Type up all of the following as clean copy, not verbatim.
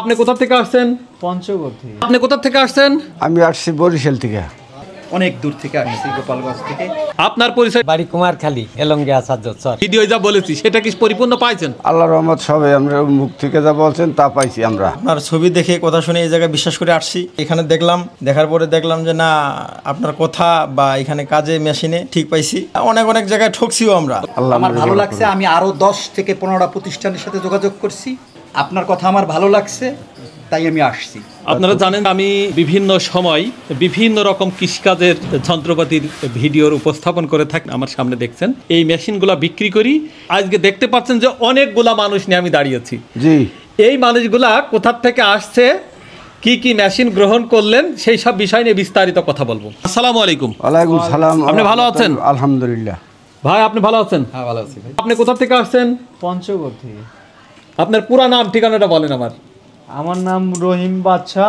আপনি কোথা থেকে আসছেন? পঞ্চগড় থেকে। আপনি কোথা থেকে আসছেন? আমি আসছি বরিশাল থেকে। অনেক দূর থেকে আসছি, গোপালগঞ্জ থেকে। আপনার পরিচয়? বাড়ি কুমারখালী, এলঙ্গে আচার্য চর। ভিডিও যা বলেছি সেটা কি পরিপূর্ণ পাইছেন? আল্লাহর রহমত সবাই আমরা মুখ থেকে যা বলছেন তা পাইছি আমরা। আপনার ছবি দেখে কথা শুনে এই জায়গায় বিশ্বাস করে আসছি। এখানে দেখলাম, দেখার পরে দেখলাম যে না, আপনার কথা বা এখানে কাজে মেশিনে ঠিক পাইছি। অনেক অনেক জায়গায় ঠকছিও আমরা। আমার ভালো লাগছে, আমি আরো 10 থেকে 15টা প্রতিষ্ঠানের সাথে যোগাযোগ করছি। আপনার কথা আমার ভালো লাগছে, তাই আমি আসছি। আপনারা জানেন আমি বিভিন্ন সময় বিভিন্ন রকম কৃষিকাজের যন্ত্রপাতির ভিডিওর উপস্থাপন করে থাকি। আমার সামনে দেখছেন এই মেশিনগুলো বিক্রি করি। আজকে দেখতে পাচ্ছেন যে অনেকগুলা মানুষ নিয়ে আমি দাঁড়িয়েছি। জি, এই মানুষগুলা কোথা থেকে আসছে, কি কি মেশিন গ্রহণ করলেন, সেই সব বিষয় নিয়ে বিস্তারিত কথা বলবো। আসসালামু আলাইকুম। ওয়ালাইকুম সালাম। আপনি ভালো আছেন? আলহামদুলিল্লাহ। ভাই আপনি ভালো আছেন? হ্যাঁ, ভালো আছি ভাই। আপনি কোথা থেকে আসছেন? পঞ্চগড় থেকে। আপনার পুরা নাম ঠিকানাটা বলেন। আমার নাম রহিম বাদশা,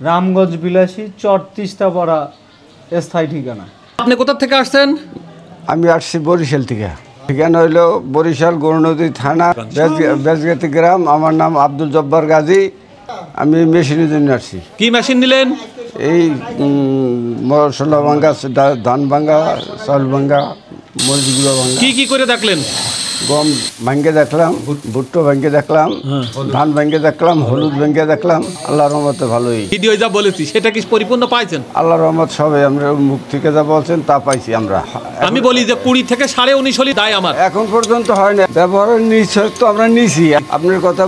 রামগঞ্জ বিলাসী, চর তিস্তাপাড়া স্থায়ী ঠিকানা। আপনি কোথা থেকে আসছেন? আমি আসছি বরিশাল থেকে। ঠিকানা হইল বরিশাল গৌরনদী থানা, বেজগাতি গ্রাম। আমার নাম আব্দুল জব্বার গাজী। আমি মেশিনের জন্য আসছি। কি মেশিন নিলেন? এই মশলা ভাঙ্গা, ধান ভাঙ্গা, চাউল ভাঙ্গা, মরিচ গুঁড়া ভাঙ্গা। কি কি করে দেখলেন? গম ভাঙ্গে দেখলাম, ভুট্টো ভাঙ্গে দেখলাম, ধান ভাঙ্গে দেখলাম, হলুদ ভাঙ্গে দেখলাম। আল্লাহর রহমতে ভালোই। ভিডিও যা বলেছি সেটা কি পরিপূর্ণ পাইছেন? আল্লাহর রহমত সবাই আমরা মুখ থেকে যা বলছেন তা পাইছি আমরা। আমি বলি যে 20 থেকে 19.5 হলি দায় আমার। এখন পর্যন্ত হয় না, ব্যবহারের নিশ্চয় তো আমরা নিছি। আপনার কথা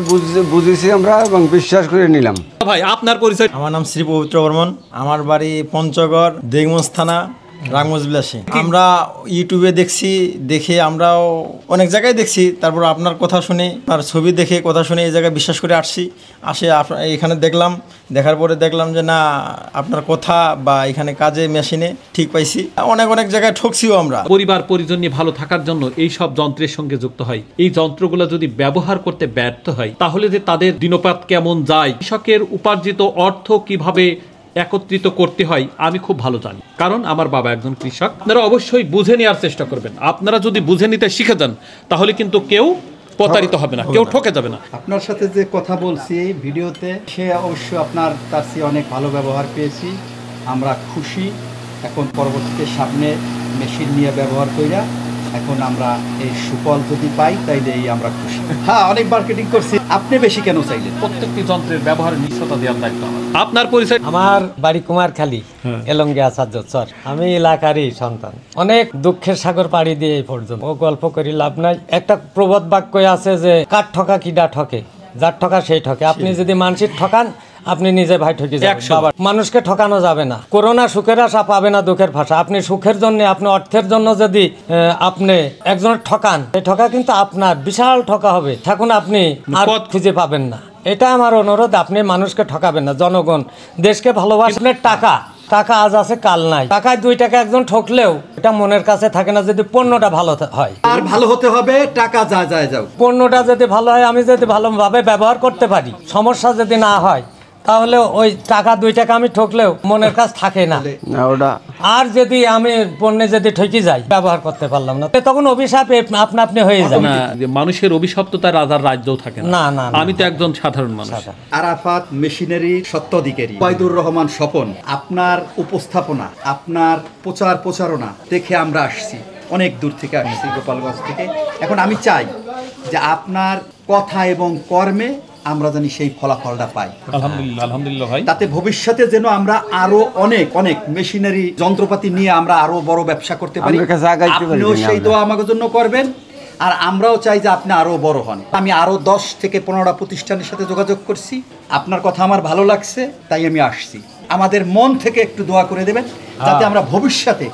বুঝেছি আমরা এবং বিশ্বাস করে নিলাম। ভাই আপনার পরিচয়? আমার নাম শ্রী পবিত্র বর্মন। আমার বাড়ি পঞ্চগড়, দেগমজ থানা, রামগঞ্জ বিলাসী। আমরা ইউটিউবে দেখছি, দেখে আমরাও অনেক জায়গায় দেখছি। তারপর আপনার কথা শুনে, আপনার ছবি দেখে কথা শুনে এই জায়গায় বিশ্বাস করে আসছি। এখানে দেখলাম, দেখার পরে দেখলাম যে না, আপনার কথা বা এখানে কাজে মেশিনে ঠিক পাইছি। অনেক অনেক জায়গায় ঠকছিও আমরা। পরিবার পরিজন নিয়ে ভালো থাকার জন্য এই সব যন্ত্রের সঙ্গে যুক্ত হয়। এই যন্ত্রগুলো যদি ব্যবহার করতে ব্যর্থ হয় তাহলে যে তাদের দিনপাত কেমন যায়, কৃষকের উপার্জিত অর্থ কিভাবে একত্রিত করতে হয় আমি খুব ভালো জানি, কারণ আমার বাবা একজন কৃষক। আপনারা অবশ্যই বুঝে নেওয়ার চেষ্টা করবেন। আপনারা যদি বুঝে নিতে শিখে যান তাহলে কিন্তু কেউ প্রতারিত হবে না, কেউ ঠকে যাবে না। আপনার সাথে যে কথা বলছি এই ভিডিওতে, সে অবশ্য আপনার তার চেয়ে অনেক ভালো ব্যবহার পেয়েছি। আমরা খুশি। এখন পরবর্তীতে সামনে মেশিন নিয়ে ব্যবহার কইরা এখন আমরা এই সুফল যদি পাই তাইলে আমরা খুশি। হ্যাঁ, অনেক মার্কেটিং করছি। আপনি বেশি কেন চাইলেন? প্রত্যেকটি যন্ত্রের ব্যবহারের নিশ্চয়তা দেওয়ার দায়িত্ব আমার। আপনার পরিচয়? আমার বাড়ি কুমারখালী, এলঙ্গে আচার্য চর। আমি এলাকারই সন্তান। অনেক দুঃখের সাগর পাড়ি দিয়ে এই পর্যন্ত ও গল্প করি লাভ নাই। একটা প্রবাদ বাক্য আছে যে কাঠ ঠকা কিডা ঠকে, যার ঠকা সেই ঠকে। আপনি যদি মানসিক ঠকান আপনি নিজে ভাই ঠকে যাবেন। মানুষকে ঠকানো যাবে না। করোনা সুখের আশা পাবে না দুঃখের ভাষা। আপনি সুখের জন্য, আপনি অর্থের জন্য যদি আপনি একজনের ঠকান, এই ঠকা কিন্তু আপনার বিশাল ঠকা হবে। থাকুন আপনি আর খুঁজে পাবেন না। এটা আমার অনুরোধ, আপনি মানুষকে ঠকাবেন না। জনগণ দেশকে ভালোবাসলে টাকা আজ আছে কাল নাই। টাকায় 2 টাকা একজন ঠকলেও এটা মনের কাছে থাকে না যদি পণ্যটা ভালো হয়। আর ভালো হতে হবে, টাকা যাও। পণ্যটা যদি ভালো হয়, আমি যদি ভালোভাবে ব্যবহার করতে পারি, সমস্যা যদি না হয়, তাহলে ওই টাকা 2 টাকা আমি ঠকলেও মনের কাছে থাকে না। আর যদি আমি পণ্যে যদি ঠকে যাই, ব্যবহার করতে পারলাম না, তখন অভিশাপ আপনি হয়ে যাবে। মানুষের অভিশাপ তো তার রাজার রাজ্যও থাকে না। আমি তো একজন সাধারণ মানুষ। আরাফাত মেশিনারি সত্ত্বাধিকারী ওবায়দুর রহমান স্বপন, আপনার উপস্থাপনা, আপনার প্রচারণা দেখে আমরা আসছি, অনেক দূর থেকে আসছি, গোপালগঞ্জ থেকে। এখন আমি চাই যে আপনার কথা এবং কর্মে আমরা জানি সেই ফলাফলটা পাই। আলহামদুলিল্লাহ ভাই। তাতে ভবিষ্যতে যেন আমরা আরো অনেক মেশিনারি যন্ত্রপাতি নিয়ে আমরা আরো বড় ব্যবসা করতে পারি। আপনিও সেই দোয়া আমাদের জন্য করবেন, আর আমরাও চাই যে আপনি আরো বড় হন। আমি আরো 10 থেকে 15টা প্রতিষ্ঠানের সাথে যোগাযোগ করছি। আপনার কথা আমার ভালো লাগছে, তাই আমি আসছি। আমাদের মন থেকে একটু দোয়া করে দেবেন যাতে আমরা ভবিষ্যতে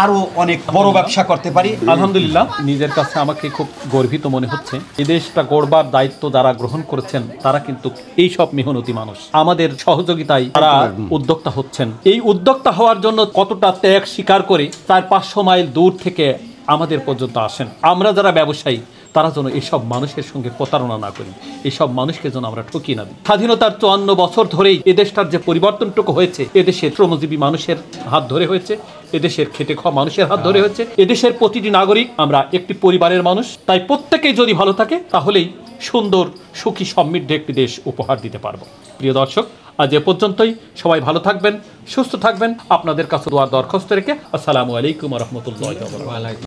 আরো অনেক বড় ব্যবসা করতে পারি। আলহামদুলিল্লাহ, নিজের কাছে আমাকে খুব গর্বিত মনে হচ্ছে। এই দেশটা গড়বার দায়িত্ব যারা গ্রহণ করেছেন তারা কিন্তু এই সব মেহনতি মানুষ। আমাদের সহযোগিতায় তারা উদ্যোক্তা হচ্ছেন। এই উদ্যোক্তা হওয়ার জন্য কতটা ত্যাগ স্বীকার করে 400-500 মাইল দূর থেকে আমাদের পর্যন্ত আসেন। আমরা যারা ব্যবসায়ী তারা যেন এসব মানুষের সঙ্গে প্রতারণা না করি, এসব মানুষকে যেন আমরা ঠকি না দিই। স্বাধীনতার 54 বছর ধরেই এদেশটার যে পরিবর্তনটুকু হয়েছে, এদেশের শ্রমজীবী মানুষের হাত ধরে হয়েছে, এদেশের খেটে খাওয়া মানুষের হাত ধরে হয়েছে। এদেশের প্রতিটি নাগরিক আমরা একটি পরিবারের মানুষ, তাই প্রত্যেকেই যদি ভালো থাকে তাহলেই সুন্দর সুখী সমৃদ্ধ একটি দেশ উপহার দিতে পারবো। প্রিয় দর্শক, আজ এ পর্যন্তই। সবাই ভালো থাকবেন, সুস্থ থাকবেন। আপনাদের কাছে দোয়ার দরখাস্ত রেখে আসসালামু আলাইকুম ওয়া রাহমাতুল্লাহি ওয়া বারাকাতুহু।